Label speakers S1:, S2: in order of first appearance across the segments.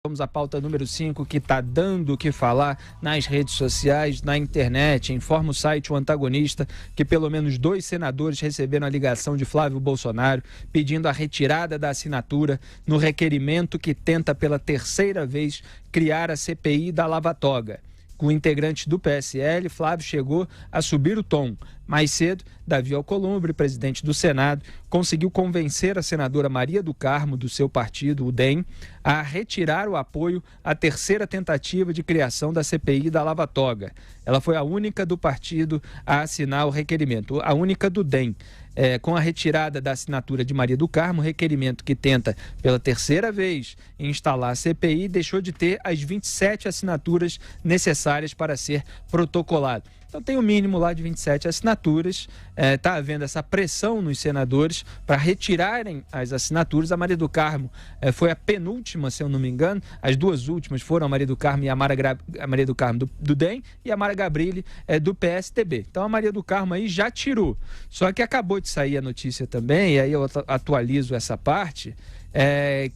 S1: Vamos à pauta número 5, que está dando o que falar nas redes sociais, na internet. Informa o site O Antagonista que pelo menos 2 senadores receberam a ligação de Flávio Bolsonaro pedindo a retirada da assinatura no requerimento que tenta pela terceira vez criar a CPI da Lava Toga. Com o integrante do PSL, Flávio chegou a subir o tom. Mais cedo, Davi Alcolumbre, presidente do Senado, conseguiu convencer a senadora Maria do Carmo, do seu partido, o DEM, a retirar o apoio à terceira tentativa de criação da CPI da Lava Toga. Ela foi a única do partido a assinar o requerimento, a única do DEM. Com a retirada da assinatura de Maria do Carmo, o requerimento que tenta pela terceira vez instalar a CPI deixou de ter as 27 assinaturas necessárias para ser protocolado. Então tem o mínimo lá de 27 assinaturas, está havendo essa pressão nos senadores para retirarem as assinaturas. A Maria do Carmo foi a penúltima, se eu não me engano, as duas últimas foram a Maria do Carmo e a Maria do Carmo do DEM e a Mara Gabrilli do PSDB. Então a Maria do Carmo aí já tirou, só que acabou de sair a notícia também, e aí eu atualizo essa parte,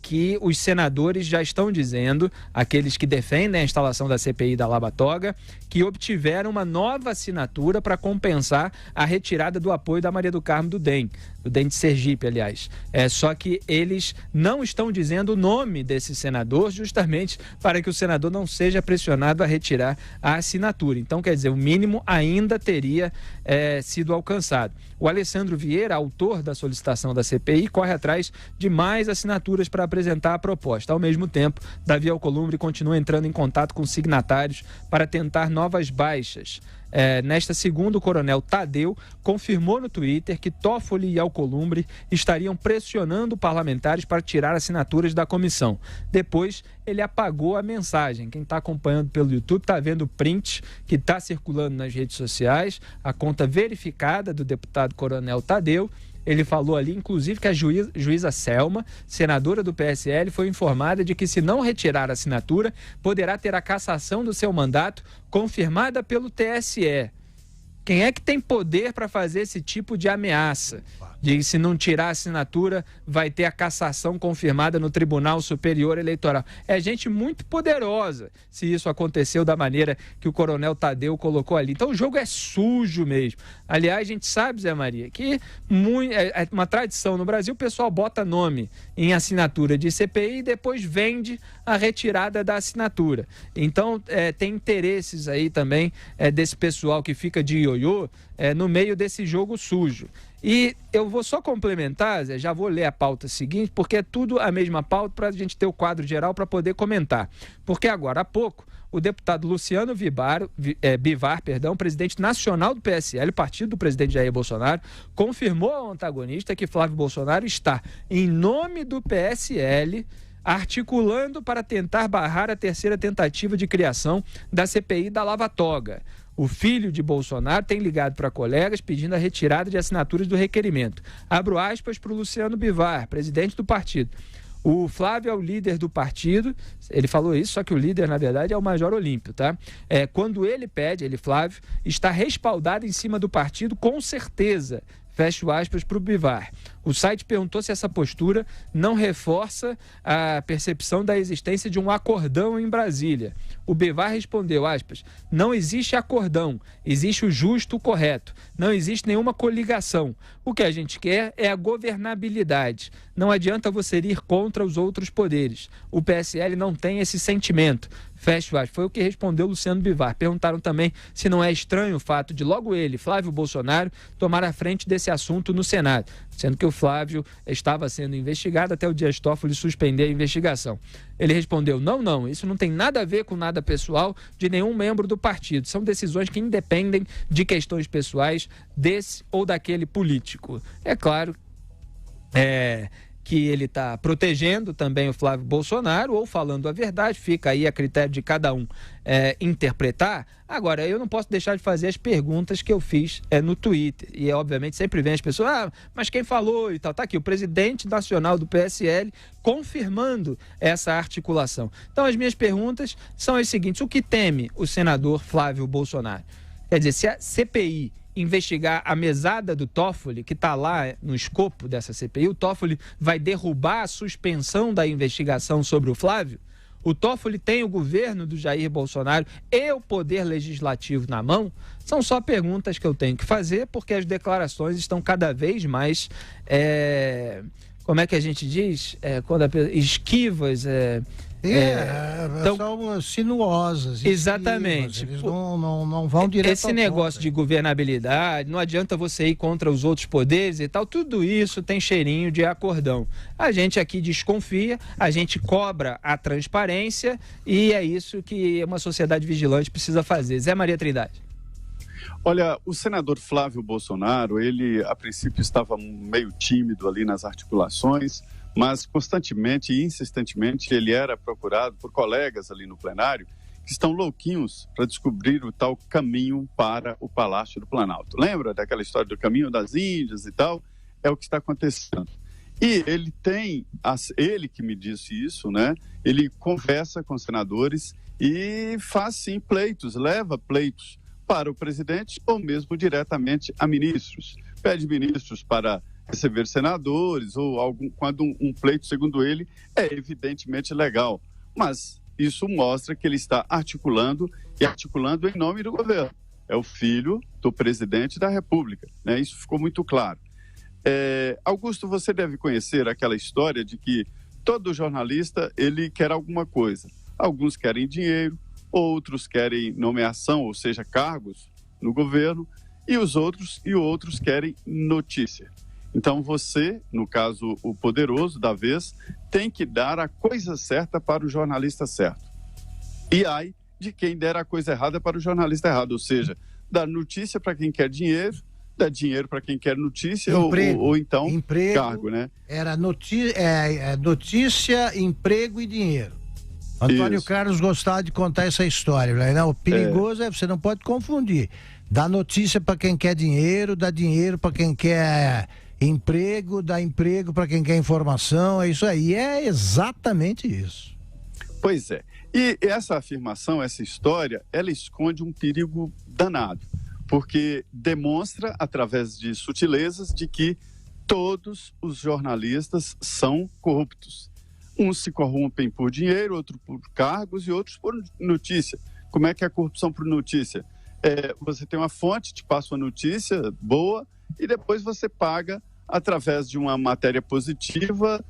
S1: que os senadores já estão dizendo, aqueles que defendem a instalação da CPI da Lava Toga, que obtiveram uma nova assinatura para compensar a retirada do apoio da Maria do Carmo do DEM de Sergipe, aliás. Só que eles não estão dizendo o nome desse senador, justamente para que o senador não seja pressionado a retirar a assinatura. Então, quer dizer, o mínimo ainda teria sido alcançado. O Alessandro Vieira, autor da solicitação da CPI, corre atrás de mais assinaturas para apresentar a proposta. Ao mesmo tempo, Davi Alcolumbre continua entrando em contato com signatários para tentar novas baixas. Nesta segunda, o coronel Tadeu confirmou no Twitter que Toffoli e Alcolumbre estariam pressionando parlamentares para tirar assinaturas da comissão. Depois, ele apagou a mensagem. Quem está acompanhando pelo YouTube está vendo o print que está circulando nas redes sociais, a conta verificada do deputado coronel Tadeu. Ele falou ali, inclusive, que a juíza Selma, senadora do PSL, foi informada de que, se não retirar a assinatura, poderá ter a cassação do seu mandato confirmada pelo TSE. Quem é que tem poder para fazer esse tipo de ameaça? De se não tirar a assinatura, vai ter a cassação confirmada no Tribunal Superior Eleitoral. É gente muito poderosa, se isso aconteceu da maneira que o coronel Tadeu colocou ali. Então o jogo é sujo mesmo. Aliás, a gente sabe, Zé Maria, que é uma tradição no Brasil, o pessoal bota nome em assinatura de CPI e depois vende a retirada da assinatura. Então tem interesses aí também desse pessoal que fica de ioiô no meio desse jogo sujo. E eu vou só complementar, Zé, já vou ler a pauta seguinte, porque é tudo a mesma pauta para a gente ter o quadro geral para poder comentar. Porque agora há pouco, o deputado Luciano Bivar, presidente nacional do PSL, partido do presidente Jair Bolsonaro, confirmou ao Antagonista que Flávio Bolsonaro está, em nome do PSL, articulando para tentar barrar a terceira tentativa de criação da CPI da Lava Toga. O filho de Bolsonaro tem ligado para colegas pedindo a retirada de assinaturas do requerimento. Abro aspas para o Luciano Bivar, presidente do partido. O Flávio é o líder do partido, ele falou isso, só que o líder, na verdade, é o Major Olímpio, tá? Quando ele pede, ele, Flávio, está respaldado em cima do partido, com certeza. Fecho aspas para o Bivar. O site perguntou se essa postura não reforça a percepção da existência de um acordão em Brasília. O Bivar respondeu, aspas, não existe acordão, existe o justo, o correto. Não existe nenhuma coligação. O que a gente quer é a governabilidade. Não adianta você ir contra os outros poderes. O PSL não tem esse sentimento. Fecho aspas. Foi o que respondeu Luciano Bivar. Perguntaram também se não é estranho o fato de logo ele, Flávio Bolsonaro, tomar a frente desse assunto no Senado, sendo que o Flávio estava sendo investigado até o Dias Toffoli suspender a investigação. Ele respondeu, não, isso não tem nada a ver com nada pessoal de nenhum membro do partido. São decisões que independem de questões pessoais desse ou daquele político. É claro que ele está protegendo também o Flávio Bolsonaro ou falando a verdade, fica aí a critério de cada um interpretar. Agora, eu não posso deixar de fazer as perguntas que eu fiz no Twitter, e obviamente sempre vem as pessoas, mas quem falou e tal, tá aqui o presidente nacional do PSL confirmando essa articulação. Então as minhas perguntas são as seguintes: o que teme o senador Flávio Bolsonaro? Quer dizer, se a CPI investigar a mesada do Toffoli, que está lá no escopo dessa CPI, o Toffoli vai derrubar a suspensão da investigação sobre o Flávio? O Toffoli tem o governo do Jair Bolsonaro e o poder legislativo na mão? São só perguntas que eu tenho que fazer, porque as declarações estão cada vez mais, como é que a gente diz? Esquivas,
S2: são sinuosas.
S1: Exatamente.
S2: Eles não vão direto
S1: Esse negócio de governabilidade, não adianta você ir contra os outros poderes e tal, tudo isso tem cheirinho de acordão. A gente aqui desconfia, a gente cobra a transparência e é isso que uma sociedade vigilante precisa fazer. Zé Maria Trindade.
S3: Olha, o senador Flávio Bolsonaro, ele a princípio estava meio tímido ali nas articulações, mas constantemente e insistentemente ele era procurado por colegas ali no plenário que estão louquinhos para descobrir o tal caminho para o Palácio do Planalto. Lembra daquela história do caminho das Índias e tal? É o que está acontecendo. E ele que me disse isso, né? Ele conversa com senadores e faz sim pleitos, leva pleitos para o presidente ou mesmo diretamente a ministros. Pede ministros para receber senadores ou quando um pleito, segundo ele, é evidentemente legal. Mas isso mostra que ele está articulando em nome do governo. É o filho do presidente da República, né? Isso ficou muito claro. Augusto, você deve conhecer aquela história de que todo jornalista ele quer alguma coisa. Alguns querem dinheiro, outros querem nomeação, ou seja, cargos no governo, e outros querem notícia. Então você, no caso o poderoso da vez, tem que dar a coisa certa para o jornalista certo. E ai de quem der a coisa errada para o jornalista errado, ou seja, dar notícia para quem quer dinheiro, dar dinheiro para quem quer notícia ou então emprego, cargo, né?
S2: Era notícia, emprego e dinheiro. Antônio Carlos gostava de contar essa história, né? O perigoso você não pode confundir. Dá notícia para quem quer dinheiro, dá dinheiro para quem quer emprego, dá emprego para quem quer informação, é isso aí, é exatamente isso.
S3: Pois é, e essa afirmação, essa história, ela esconde um perigo danado, porque demonstra, através de sutilezas, de que todos os jornalistas são corruptos. Uns se corrompem por dinheiro, outros por cargos e outros por notícia. Como é que é a corrupção por notícia? Você tem uma fonte, te passa uma notícia boa e depois você paga através de uma matéria positiva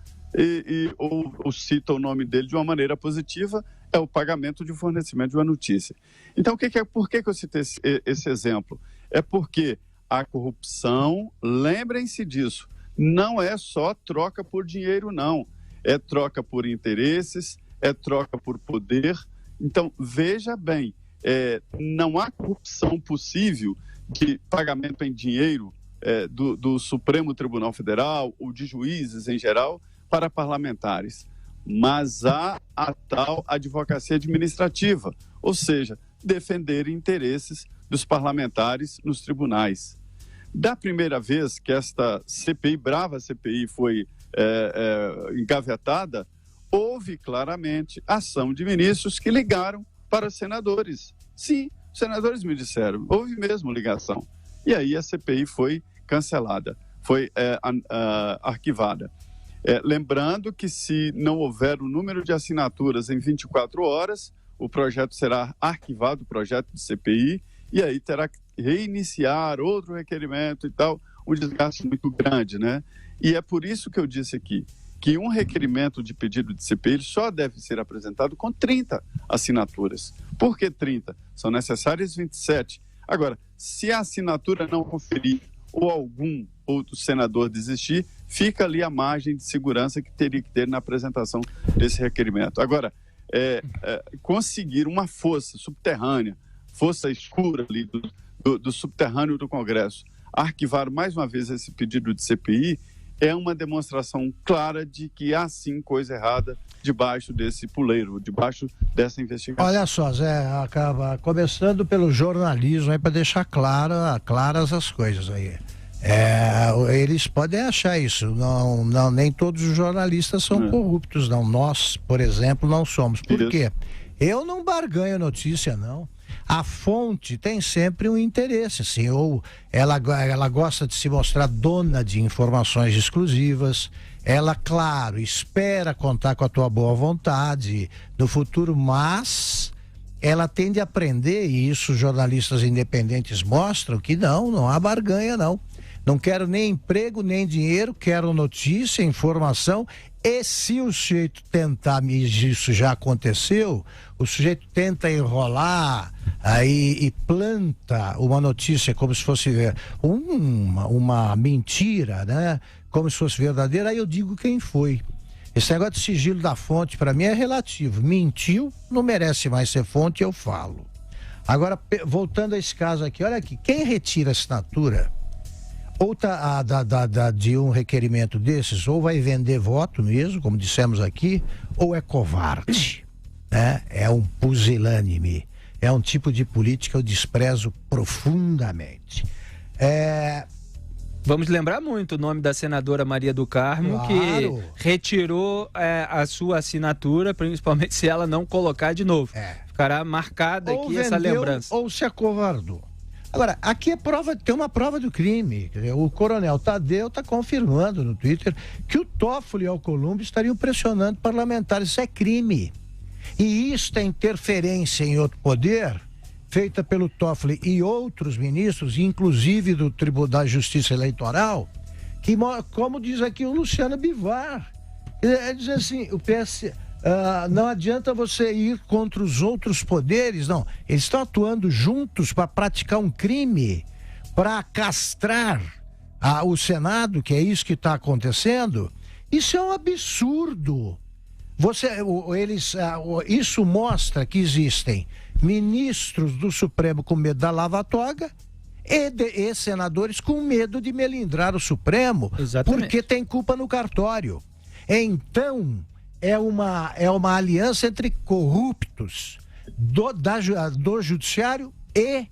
S3: ou cita o nome dele de uma maneira positiva, é o pagamento de fornecimento de uma notícia. Então, por que eu citei esse exemplo? É porque a corrupção, lembrem-se disso, não é só troca por dinheiro, não. É troca por interesses, é troca por poder. Então, veja bem, não há corrupção possível de pagamento em dinheiro do Supremo Tribunal Federal ou de juízes em geral para parlamentares. Mas há a tal advocacia administrativa, ou seja, defender interesses dos parlamentares nos tribunais. Da primeira vez que esta CPI, brava CPI, foi engavetada, houve claramente ação de ministros que ligaram para os senadores. Sim, os senadores me disseram, houve mesmo ligação. E aí a CPI foi cancelada, foi arquivada. Lembrando que se não houver o número de assinaturas em 24 horas, o projeto será arquivado, o projeto de CPI, e aí terá que reiniciar outro requerimento e tal, um desgaste muito grande, né? E é por isso que eu disse aqui, que um requerimento de pedido de CPI só deve ser apresentado com 30 assinaturas. Por que 30? São necessárias 27. Agora, se a assinatura não conferir ou algum outro senador desistir, fica ali a margem de segurança que teria que ter na apresentação desse requerimento. Agora, conseguir uma força subterrânea, força escura ali do subterrâneo do Congresso, arquivar mais uma vez esse pedido de CPI, é uma demonstração clara de que há sim coisa errada debaixo desse puleiro, debaixo dessa investigação.
S2: Olha só, Zé, acaba começando pelo jornalismo aí para deixar claras as coisas aí. Eles podem achar isso, nem todos os jornalistas são corruptos, não. Nós, por exemplo, não somos. Por quê? Eu não barganho notícia, não. A fonte tem sempre um interesse, assim, ou ela gosta de se mostrar dona de informações exclusivas, ela, claro, espera contar com a tua boa vontade no futuro, mas ela tende a aprender, e isso os jornalistas independentes mostram, que não há barganha, não. Não quero nem emprego, nem dinheiro, quero notícia, informação. E se o sujeito tentar, isso já aconteceu, o sujeito tenta enrolar aí e planta uma notícia como se fosse uma mentira, né? Como se fosse verdadeira, aí eu digo quem foi. Esse negócio de sigilo da fonte, para mim, é relativo. Mentiu, não merece mais ser fonte, eu falo. Agora, voltando a esse caso aqui, olha aqui, quem retira a assinatura ou de um requerimento desses, ou vai vender voto mesmo, como dissemos aqui, ou é covarde, né? É um pusilânime, é um tipo de política que eu desprezo profundamente.
S1: Vamos lembrar muito o nome da senadora Maria do Carmo, claro, que retirou a sua assinatura, principalmente se ela não colocar de novo. Ficará marcada ou aqui vendeu, essa lembrança.
S2: Ou se acovardou. Agora, aqui tem uma prova do crime. O coronel Tadeu está confirmando no Twitter que o Toffoli e o Alcolumbre estariam pressionando parlamentares. Isso é crime. E isso é interferência em outro poder, feita pelo Toffoli e outros ministros, inclusive do Tribunal da Justiça Eleitoral, que, como diz aqui o Luciano Bivar, diz assim, o PS... não adianta você ir contra os outros poderes, não. Eles estão atuando juntos para praticar um crime, para castrar o Senado, que é isso que está acontecendo. Isso é um absurdo. Isso mostra que existem ministros do Supremo com medo da lava-toga e senadores com medo de melindrar o Supremo. Exatamente. Porque tem culpa no cartório. Então... É uma aliança entre corruptos do judiciário e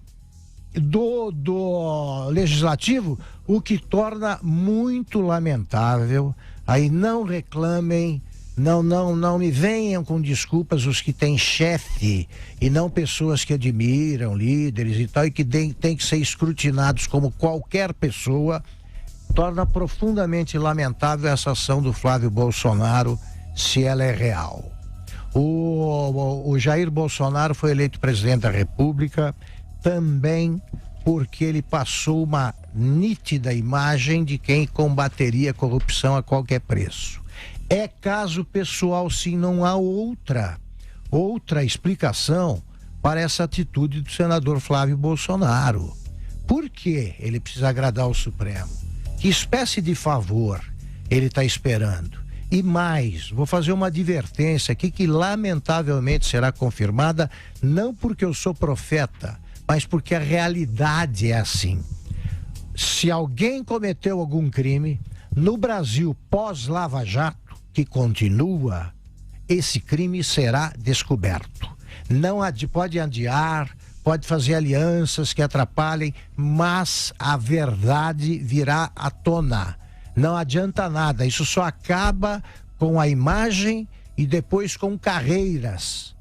S2: do legislativo, o que torna muito lamentável. Aí não reclamem, não me venham com desculpas os que têm chefe e não pessoas que admiram, líderes e tal, e que têm que ser escrutinados como qualquer pessoa. Torna profundamente lamentável essa ação do Flávio Bolsonaro, se ela é real. O Jair Bolsonaro foi eleito presidente da República também porque ele passou uma nítida imagem de quem combateria a corrupção a qualquer preço. É caso pessoal, sim, não há outra explicação para essa atitude do senador Flávio Bolsonaro. Por que ele precisa agradar o Supremo? Que espécie de favor ele está esperando? E mais, vou fazer uma advertência aqui que lamentavelmente será confirmada, não porque eu sou profeta, mas porque a realidade é assim. Se alguém cometeu algum crime, no Brasil pós-Lava Jato, que continua, esse crime será descoberto. Não pode adiar, pode fazer alianças que atrapalhem, mas a verdade virá à tona. Não adianta nada, isso só acaba com a imagem e depois com carreiras.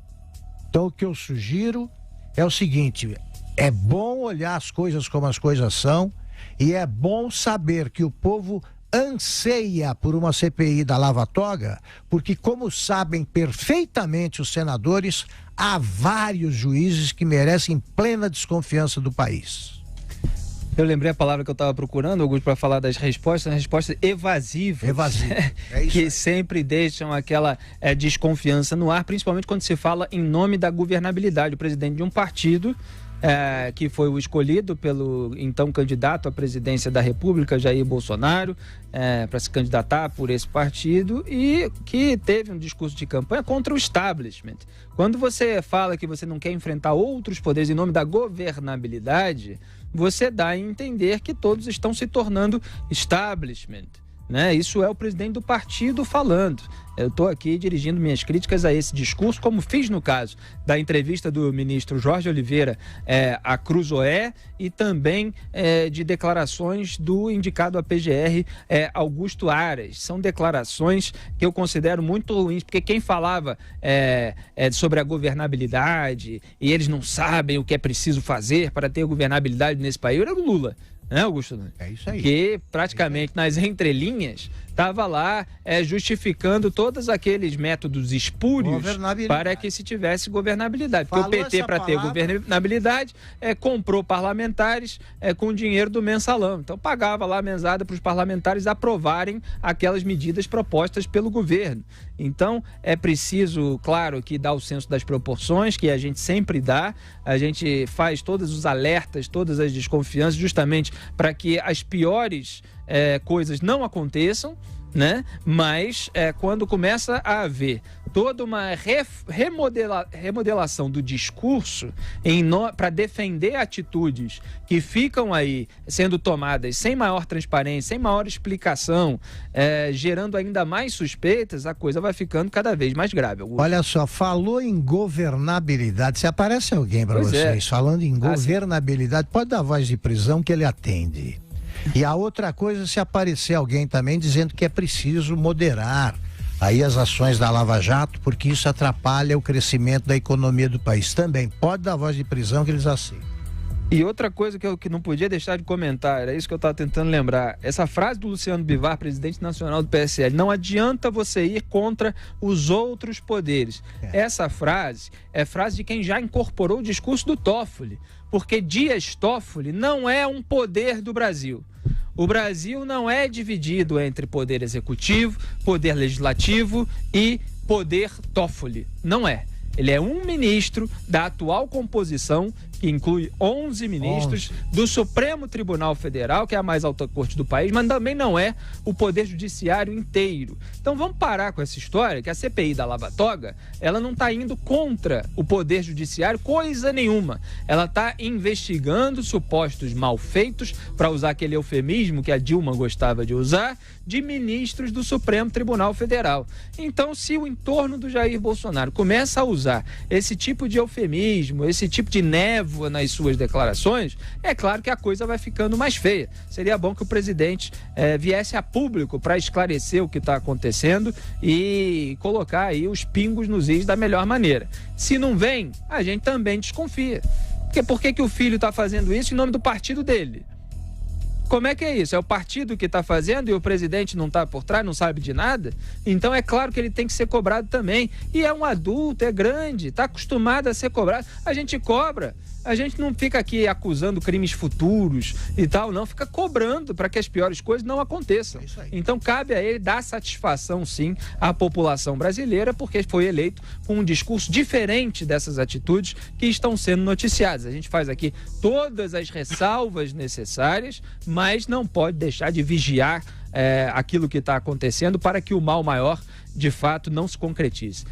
S2: Então o que eu sugiro é o seguinte, é bom olhar as coisas como as coisas são e é bom saber que o povo anseia por uma CPI da lava-toga, porque como sabem perfeitamente os senadores, há vários juízes que merecem plena desconfiança do país.
S1: Eu lembrei a palavra que eu estava procurando, Augusto, para falar das respostas evasivas. É isso que sempre deixam aquela desconfiança no ar, principalmente quando se fala em nome da governabilidade. O presidente de um partido que foi o escolhido pelo então candidato à presidência da República, Jair Bolsonaro, para se candidatar por esse partido e que teve um discurso de campanha contra o establishment. Quando você fala que você não quer enfrentar outros poderes em nome da governabilidade, você dá a entender que todos estão se tornando establishment, né? Isso é o presidente do partido falando. Eu estou aqui dirigindo minhas críticas a esse discurso, como fiz no caso da entrevista do ministro Jorge Oliveira a Cruzoé e também de declarações do indicado à PGR, Augusto Aras. São declarações que eu considero muito ruins, porque quem falava sobre a governabilidade e eles não sabem o que é preciso fazer para ter governabilidade nesse país era o Lula. Né, Augusto?
S2: É isso aí.
S1: Que praticamente nas entrelinhas estava lá justificando todos aqueles métodos espúrios para que se tivesse governabilidade. Porque o PT, para ter governabilidade, comprou parlamentares com dinheiro do mensalão. Então pagava lá a mesada para os parlamentares aprovarem aquelas medidas propostas pelo governo. Então é preciso, claro, que dar o senso das proporções, que a gente sempre dá. A gente faz todos os alertas, todas as desconfianças, justamente para que as piores coisas não aconteçam, né? Mas quando começa a haver toda uma remodelação do discurso para defender atitudes que ficam aí sendo tomadas sem maior transparência, sem maior explicação, gerando ainda mais suspeitas, a coisa vai ficando cada vez mais grave.
S2: Olha só, falou em governabilidade, se aparece alguém para vocês falando em governabilidade, pode dar voz de prisão que ele atende. E a outra coisa, se aparecer alguém também dizendo que é preciso moderar aí as ações da Lava Jato, porque isso atrapalha o crescimento da economia do país. Também pode dar voz de prisão que eles aceitam.
S1: E outra coisa que não podia deixar de comentar, era isso que eu estava tentando lembrar, essa frase do Luciano Bivar, presidente nacional do PSL, não adianta você ir contra os outros poderes. Essa frase é frase de quem já incorporou o discurso do Toffoli, porque Dias Toffoli não é um poder do Brasil. O Brasil não é dividido entre poder executivo, poder legislativo e poder Toffoli. Não é. Ele é um ministro da atual composição, que inclui 11 ministros do Supremo Tribunal Federal, que é a mais alta corte do país, mas também não é o Poder Judiciário inteiro. Então vamos parar com essa história, que a CPI da Lava Toga, ela não está indo contra o Poder Judiciário, coisa nenhuma. Ela está investigando supostos malfeitos, para usar aquele eufemismo que a Dilma gostava de usar, de ministros do Supremo Tribunal Federal. Então, se o entorno do Jair Bolsonaro começa a usar esse tipo de eufemismo, esse tipo de névoa nas suas declarações, é claro que a coisa vai ficando mais feia. Seria bom que o presidente viesse a público para esclarecer o que está acontecendo e colocar aí os pingos nos is da melhor maneira. Se não vem, a gente também desconfia. Porque por que o filho está fazendo isso em nome do partido dele? Como é que é isso? É o partido que está fazendo e o presidente não está por trás, não sabe de nada? Então é claro que ele tem que ser cobrado também. E é um adulto, é grande, está acostumado a ser cobrado. A gente cobra. A gente não fica aqui acusando crimes futuros e tal, não. Fica cobrando para que as piores coisas não aconteçam. Então cabe a ele dar satisfação, sim, à população brasileira, porque foi eleito com um discurso diferente dessas atitudes que estão sendo noticiadas. A gente faz aqui todas as ressalvas necessárias, mas não pode deixar de vigiar aquilo que está acontecendo para que o mal maior, de fato, não se concretize.